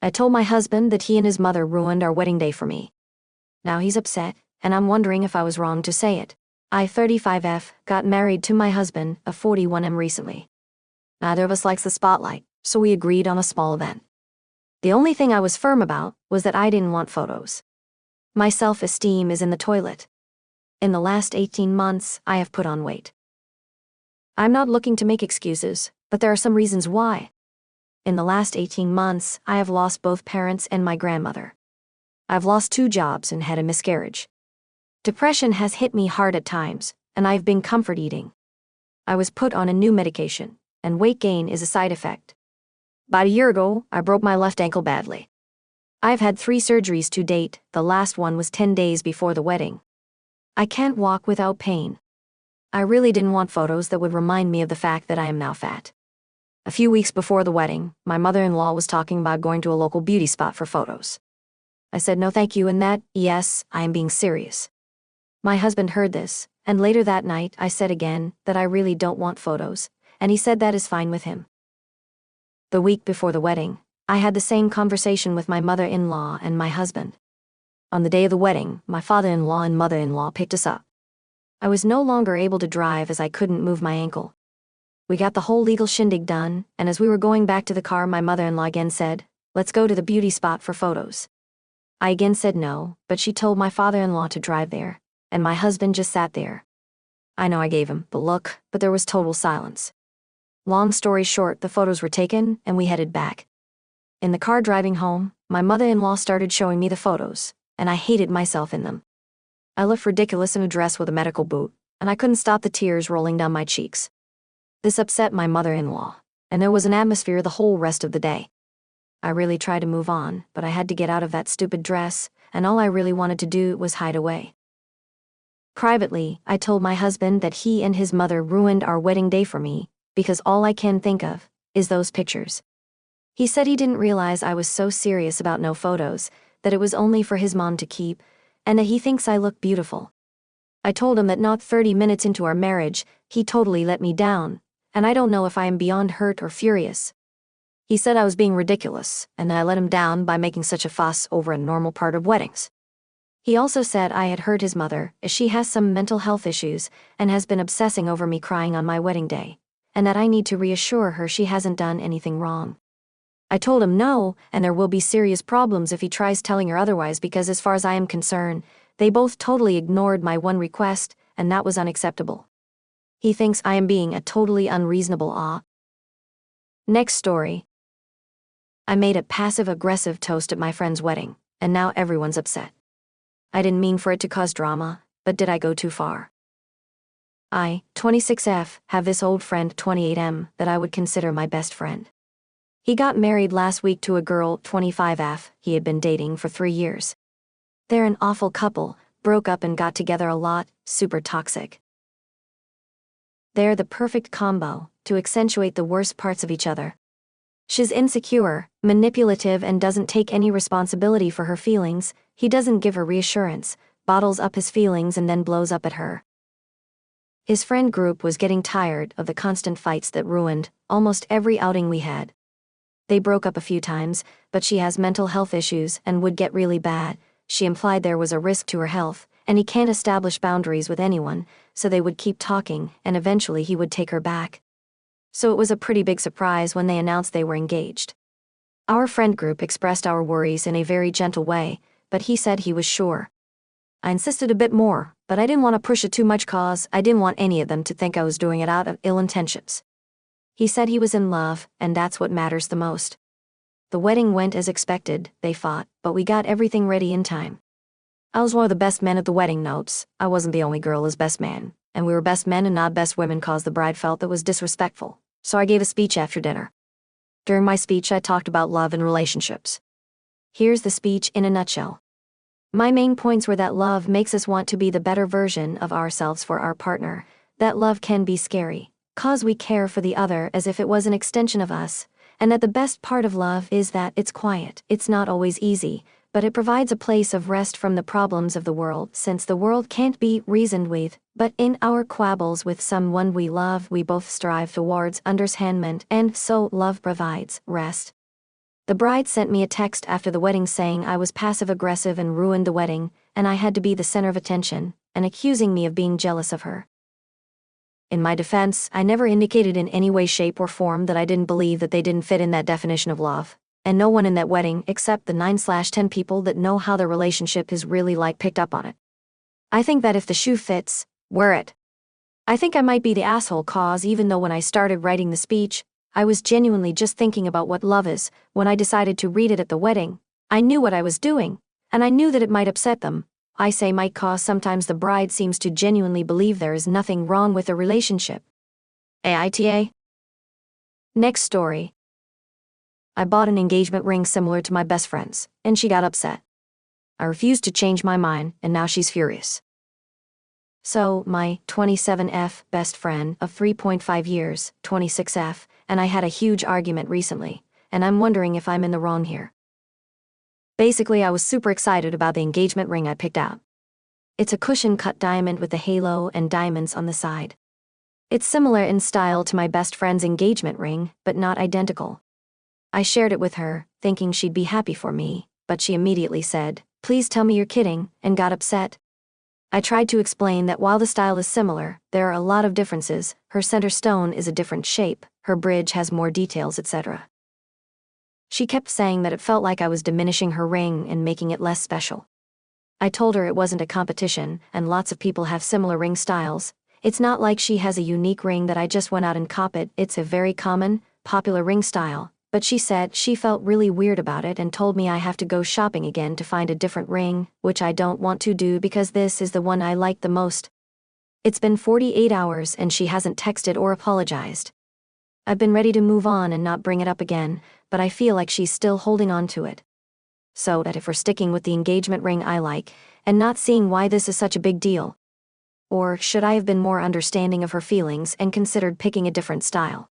I told my husband that he and his mother ruined our wedding day for me. Now he's upset, and I'm wondering if I was wrong to say it. I, 35F, got married to my husband, a 41M, recently. Neither of us likes the spotlight, so we agreed on a small event. The only thing I was firm about was that I didn't want photos. My self-esteem is in the toilet. In the last 18 months, I have put on weight. I'm not looking to make excuses, but there are some reasons why. In the last 18 months, I have lost both parents and my grandmother. I've lost 2 jobs and had a miscarriage. Depression has hit me hard at times, and I've been comfort eating. I was put on a new medication, and weight gain is a side effect. About a year ago, I broke my left ankle badly. I've had 3 surgeries to date, the last one was 10 days before the wedding. I can't walk without pain. I really didn't want photos that would remind me of the fact that I am now fat. A few weeks before the wedding, my mother-in-law was talking about going to a local beauty spot for photos. I said no thank you and that, yes, I am being serious. My husband heard this, and later that night I said again that I really don't want photos, and he said that is fine with him. The week before the wedding, I had the same conversation with my mother-in-law and my husband. On the day of the wedding, my father-in-law and mother-in-law picked us up. I was no longer able to drive as I couldn't move my ankle. We got the whole legal shindig done, and as we were going back to the car, my mother-in-law again said, "Let's go to the beauty spot for photos." I again said no, but she told my father-in-law to drive there, and my husband just sat there. I know I gave him the look, but there was total silence. Long story short, the photos were taken, and we headed back. In the car driving home, my mother-in-law started showing me the photos, and I hated myself in them. I looked ridiculous in a dress with a medical boot, and I couldn't stop the tears rolling down my cheeks. This upset my mother-in-law, and there was an atmosphere the whole rest of the day. I really tried to move on, but I had to get out of that stupid dress, and all I really wanted to do was hide away. Privately, I told my husband that he and his mother ruined our wedding day for me, because all I can think of is those pictures. He said he didn't realize I was so serious about no photos, that it was only for his mom to keep, and that he thinks I look beautiful. I told him that not 30 minutes into our marriage, he totally let me down, and I don't know if I am beyond hurt or furious. He said I was being ridiculous, and I let him down by making such a fuss over a normal part of weddings. He also said I had hurt his mother, as she has some mental health issues and has been obsessing over me crying on my wedding day, and that I need to reassure her she hasn't done anything wrong. I told him no, and there will be serious problems if he tries telling her otherwise because as far as I am concerned, they both totally ignored my one request, and that was unacceptable. He thinks I am being a totally unreasonable. Next story. I made a passive-aggressive toast at my friend's wedding, and now everyone's upset. I didn't mean for it to cause drama, but did I go too far? I, 26F, have this old friend, 28M, that I would consider my best friend. He got married last week to a girl, 25F, he had been dating for 3 years. They're an awful couple, broke up and got together a lot, super toxic. They're the perfect combo to accentuate the worst parts of each other. She's insecure, manipulative, and doesn't take any responsibility for her feelings. He doesn't give her reassurance, bottles up his feelings, and then blows up at her. His friend group was getting tired of the constant fights that ruined almost every outing we had. They broke up a few times, but she has mental health issues and would get really bad. She implied there was a risk to her health, and he can't establish boundaries with anyone, so they would keep talking, and eventually he would take her back. So it was a pretty big surprise when they announced they were engaged. Our friend group expressed our worries in a very gentle way, but he said he was sure. I insisted a bit more, but I didn't want to push it too much cause I didn't want any of them to think I was doing it out of ill intentions. He said he was in love, and that's what matters the most. The wedding went as expected, they fought, but we got everything ready in time. I was one of the best men at the wedding notes. I wasn't the only girl as best man, and we were best men and not best women cause the bride felt that was disrespectful, so I gave a speech after dinner. During my speech I talked about love and relationships. Here's the speech in a nutshell. My main points were that love makes us want to be the better version of ourselves for our partner, that love can be scary, cause we care for the other as if it was an extension of us, and that the best part of love is that it's quiet, it's not always easy, but it provides a place of rest from the problems of the world since the world can't be reasoned with, but in our quabbles with someone we love we both strive towards understandment and so love provides rest. The bride sent me a text after the wedding saying I was passive-aggressive and ruined the wedding, and I had to be the center of attention, and accusing me of being jealous of her. In my defense, I never indicated in any way, shape, or form that I didn't believe that they didn't fit in that definition of love, and no one in that wedding, except the 9/10 people that know how their relationship is really like, picked up on it. I think that if the shoe fits, wear it. I think I might be the asshole cause even though when I started writing the speech, I was genuinely just thinking about what love is. When I decided to read it at the wedding, I knew what I was doing, and I knew that it might upset them. I say might cause sometimes the bride seems to genuinely believe there is nothing wrong with the relationship. AITA? Next story. I bought an engagement ring similar to my best friend's, and she got upset. I refused to change my mind, and now she's furious. So, my 27F best friend of 3.5 years, 26F, and I had a huge argument recently, and I'm wondering if I'm in the wrong here. Basically, I was super excited about the engagement ring I picked out. It's a cushion-cut diamond with a halo and diamonds on the side. It's similar in style to my best friend's engagement ring, but not identical. I shared it with her, thinking she'd be happy for me, but she immediately said, "Please tell me you're kidding," and got upset. I tried to explain that while the style is similar, there are a lot of differences. Her center stone is a different shape, her bridge has more details, etc. She kept saying that it felt like I was diminishing her ring and making it less special. I told her it wasn't a competition, and lots of people have similar ring styles. It's not like she has a unique ring that I just went out and copied. It's a very common, popular ring style. But she said she felt really weird about it and told me I have to go shopping again to find a different ring, which I don't want to do because this is the one I like the most. It's been 48 hours and she hasn't texted or apologized. I've been ready to move on and not bring it up again, but I feel like she's still holding on to it. So that if we're sticking with the engagement ring I like, and not seeing why this is such a big deal. Or should I have been more understanding of her feelings and considered picking a different style?